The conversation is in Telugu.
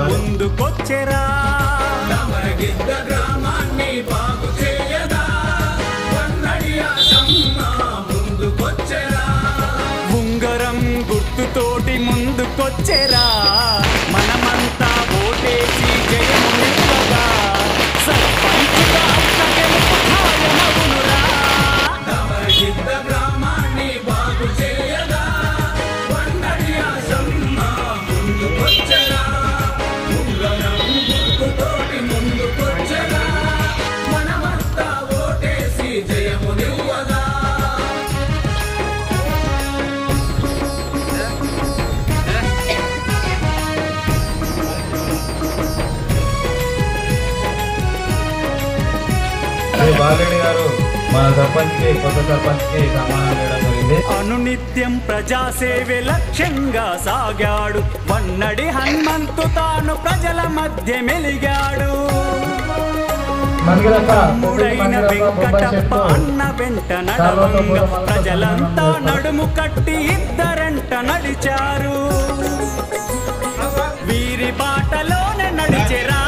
ముందుకొచ్చెరా ఉంగరం గుర్తుతోటి ముందుకొచ్చెరా మనమంతా ఓటేసి జయమునివ్వగా సర్పంచ్గా గెలుపు ఖాయమగునురా గ్రామాన్ని బాగు చేయగా వన్నడి ఆశమ్మ ముందుకొచ్చెరా ఉంగరం గుర్తుతోటి ముందుకొచ్చెరా మనమంతా ఓటేసి జయమునివ్వగా బాలరెడ్డి గారు మన సర్పంచ్కి కొత్త సర్పంచ్కి సన్మానం చేయడం జరిగింది. అనునిత్యం ప్రజాసేవే లక్ష్యంగా సాగాడు వన్నడి హనుమంతు తాను ప్రజల మధ్య మెలిగాడు తమ్ముడైన వెంకటప్ప అన్న వెంట నడవంగా ప్రజలంతా నడుము కట్టి ఇద్దరంట నడిచారు వీరి బాటలోనే నడిచెరా